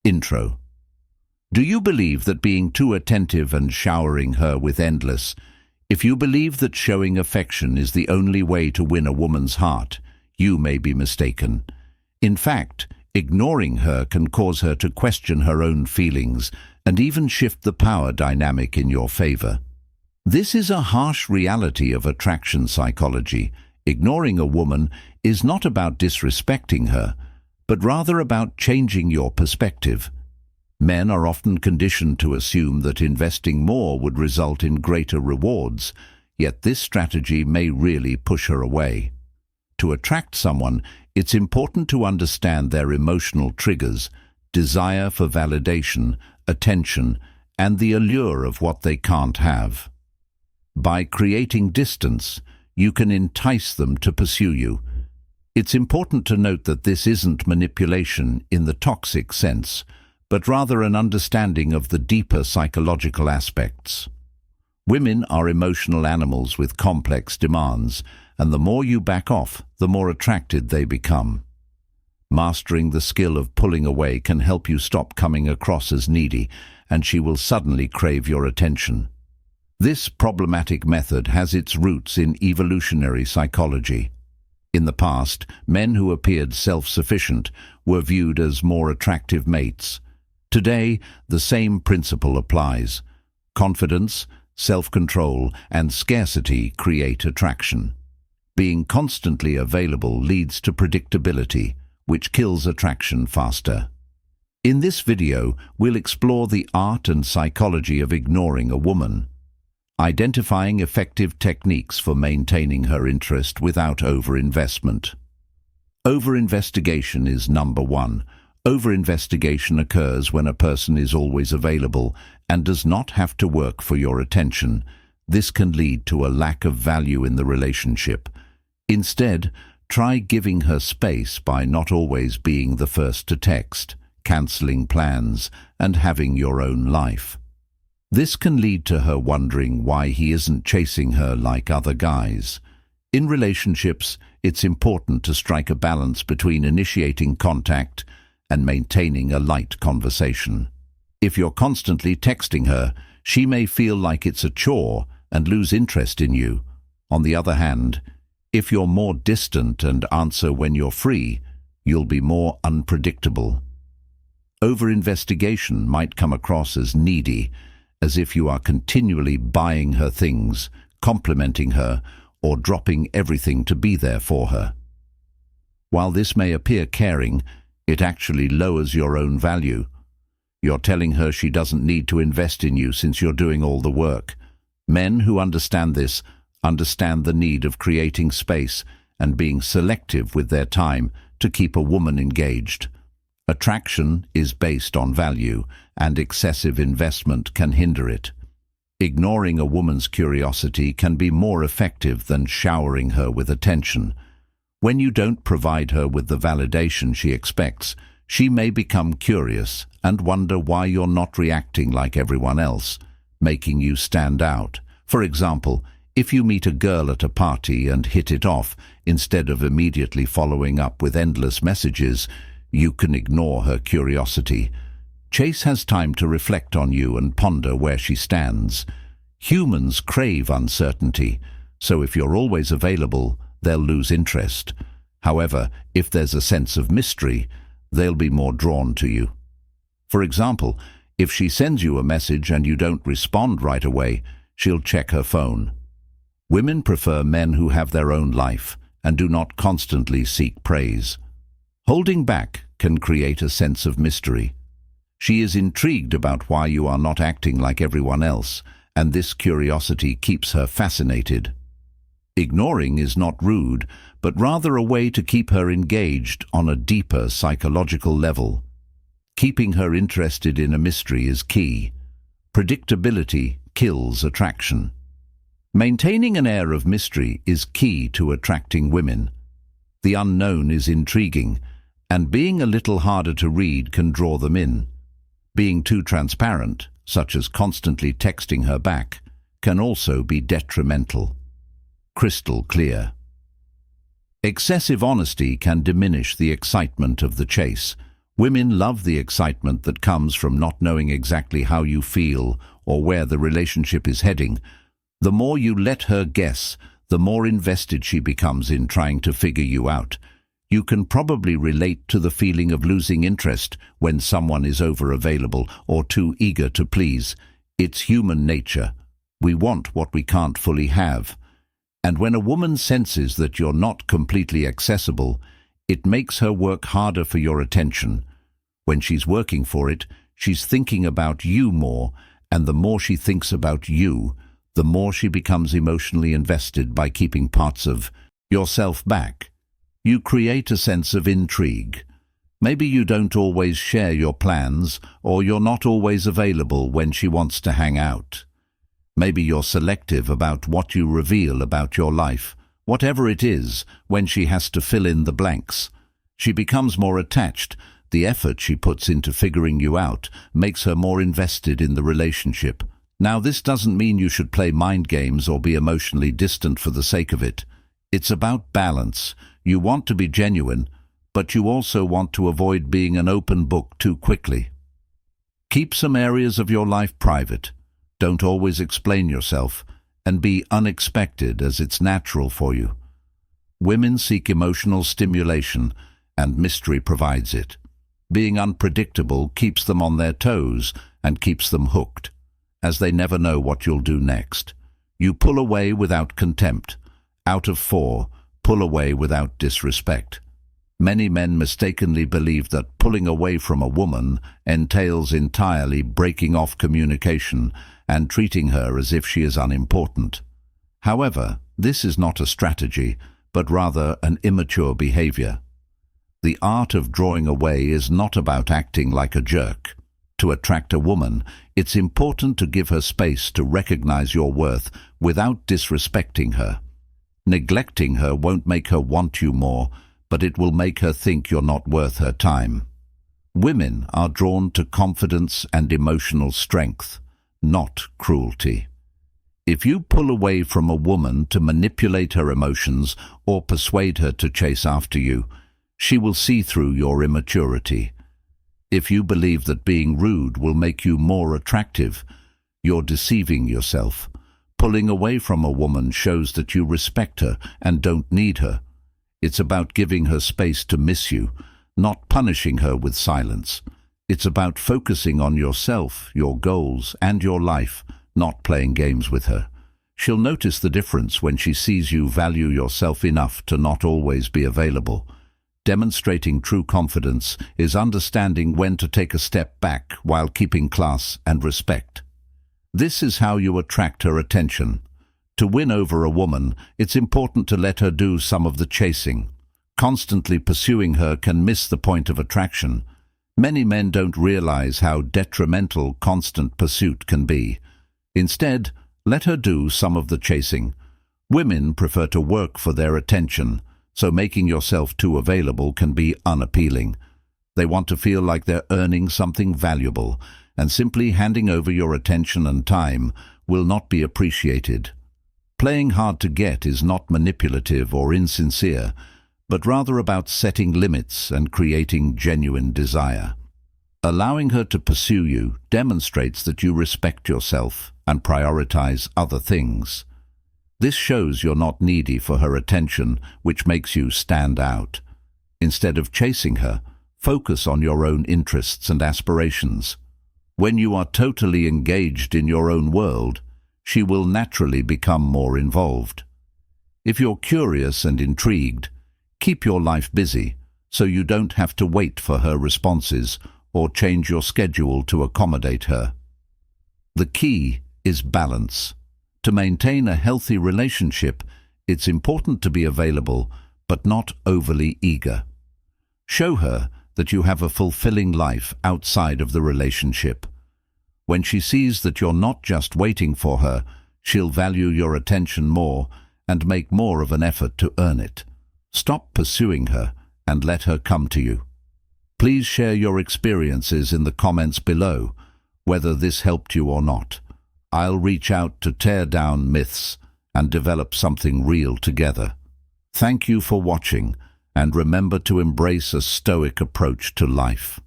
Intro. Do you believe that being too attentive and showering her with endless? If you believe that showing affection is the only way to win a woman's heart, you may be mistaken. In fact, ignoring her can cause her to question her own feelings and even shift the power dynamic in your favor. This is a harsh reality of attraction psychology. Ignoring a woman is not about disrespecting her, but rather about changing your perspective. Men are often conditioned to assume that investing more would result in greater rewards, yet this strategy may really push her away. To attract someone, it's important to understand their emotional triggers, desire for validation, attention, and the allure of what they can't have. By creating distance, you can entice them to pursue you. It's important to note that this isn't manipulation in the toxic sense, but rather an understanding of the deeper psychological aspects. Women are emotional animals with complex demands, and the more you back off, the more attracted they become. Mastering the skill of pulling away can help you stop coming across as needy, and she will suddenly crave your attention. This problematic method has its roots in evolutionary psychology. In the past, men who appeared self-sufficient were viewed as more attractive mates. Today, the same principle applies. Confidence, self-control, and scarcity create attraction. Being constantly available leads to predictability, which kills attraction faster. In this video, we'll explore the art and psychology of ignoring a woman, identifying effective techniques for maintaining her interest without over-investment. Over-investigation is number one. Over-investigation occurs when a person is always available and does not have to work for your attention. This can lead to a lack of value in the relationship. Instead, try giving her space by not always being the first to text, cancelling plans, and having your own life. This can lead to her wondering why he isn't chasing her like other guys. In relationships, it's important to strike a balance between initiating contact and maintaining a light conversation. If you're constantly texting her, she may feel like it's a chore and lose interest in you. On the other hand, if you're more distant and answer when you're free, you'll be more unpredictable. Over-investigation might come across as needy, as if you are continually buying her things, complimenting her, or dropping everything to be there for her. While this may appear caring, it actually lowers your own value. You're telling her she doesn't need to invest in you since you're doing all the work. Men who understand this understand the need of creating space and being selective with their time to keep a woman engaged. Attraction is based on value, and excessive investment can hinder it. Ignoring a woman's curiosity can be more effective than showering her with attention. When you don't provide her with the validation she expects, she may become curious and wonder why you're not reacting like everyone else, making you stand out. For example, if you meet a girl at a party and hit it off, instead of immediately following up with endless messages, you can ignore her curiosity. Chase has time to reflect on you and ponder where she stands. Humans crave uncertainty, so if you're always available, they'll lose interest. However, if there's a sense of mystery, they'll be more drawn to you. For example, if she sends you a message and you don't respond right away, she'll check her phone. Women prefer men who have their own life and do not constantly seek praise. Holding back can create a sense of mystery. She is intrigued about why you are not acting like everyone else, and this curiosity keeps her fascinated. Ignoring is not rude, but rather a way to keep her engaged on a deeper psychological level. Keeping her interested in a mystery is key. Predictability kills attraction. Maintaining an air of mystery is key to attracting women. The unknown is intriguing, and being a little harder to read can draw them in. Being too transparent, such as constantly texting her back, can also be detrimental. Crystal clear. Excessive honesty can diminish the excitement of the chase. Women love the excitement that comes from not knowing exactly how you feel or where the relationship is heading. The more you let her guess, the more invested she becomes in trying to figure you out. You can probably relate to the feeling of losing interest when someone is over-available or too eager to please. It's human nature. We want what we can't fully have. And when a woman senses that you're not completely accessible, it makes her work harder for your attention. When she's working for it, she's thinking about you more, and the more she thinks about you, the more she becomes emotionally invested by keeping parts of yourself back. You create a sense of intrigue. Maybe you don't always share your plans, or you're not always available when she wants to hang out. Maybe you're selective about what you reveal about your life. Whatever it is, when she has to fill in the blanks, she becomes more attached. The effort she puts into figuring you out makes her more invested in the relationship. Now, this doesn't mean you should play mind games or be emotionally distant for the sake of it. It's about balance. You want to be genuine, but you also want to avoid being an open book too quickly. Keep some areas of your life private. Don't always explain yourself, and be unexpected as it's natural for you. Women seek emotional stimulation, and mystery provides it. Being unpredictable keeps them on their toes and keeps them hooked, as they never know what you'll do next. You pull away without contempt. Out of 4, pull away without disrespect. Many men mistakenly believe that pulling away from a woman entails entirely breaking off communication and treating her as if she is unimportant. However, this is not a strategy, but rather an immature behavior. The art of drawing away is not about acting like a jerk. To attract a woman, it's important to give her space to recognize your worth without disrespecting her. Neglecting her won't make her want you more, but it will make her think you're not worth her time. Women are drawn to confidence and emotional strength, not cruelty. If you pull away from a woman to manipulate her emotions or persuade her to chase after you, she will see through your immaturity. If you believe that being rude will make you more attractive, you're deceiving yourself. Pulling away from a woman shows that you respect her and don't need her. It's about giving her space to miss you, not punishing her with silence. It's about focusing on yourself, your goals, and your life, not playing games with her. She'll notice the difference when she sees you value yourself enough to not always be available. Demonstrating true confidence is understanding when to take a step back while keeping class and respect. This is how you attract her attention. To win over a woman, it's important to let her do some of the chasing. Constantly pursuing her can miss the point of attraction. Many men don't realize how detrimental constant pursuit can be. Instead, let her do some of the chasing. Women prefer to work for their attention, so making yourself too available can be unappealing. They want to feel like they're earning something valuable, and simply handing over your attention and time will not be appreciated. Playing hard to get is not manipulative or insincere, but rather about setting limits and creating genuine desire. Allowing her to pursue you demonstrates that you respect yourself and prioritize other things. This shows you're not needy for her attention, which makes you stand out. Instead of chasing her, focus on your own interests and aspirations. When you are totally engaged in your own world, she will naturally become more involved. If you're curious and intrigued, keep your life busy so you don't have to wait for her responses or change your schedule to accommodate her. The key is balance. To maintain a healthy relationship, it's important to be available, but not overly eager. Show her that you have a fulfilling life outside of the relationship. When she sees that you're not just waiting for her, she'll value your attention more and make more of an effort to earn it. Stop pursuing her and let her come to you. Please share your experiences in the comments below, whether this helped you or not. I'll reach out to tear down myths and develop something real together. Thank you for watching, and remember to embrace a stoic approach to life.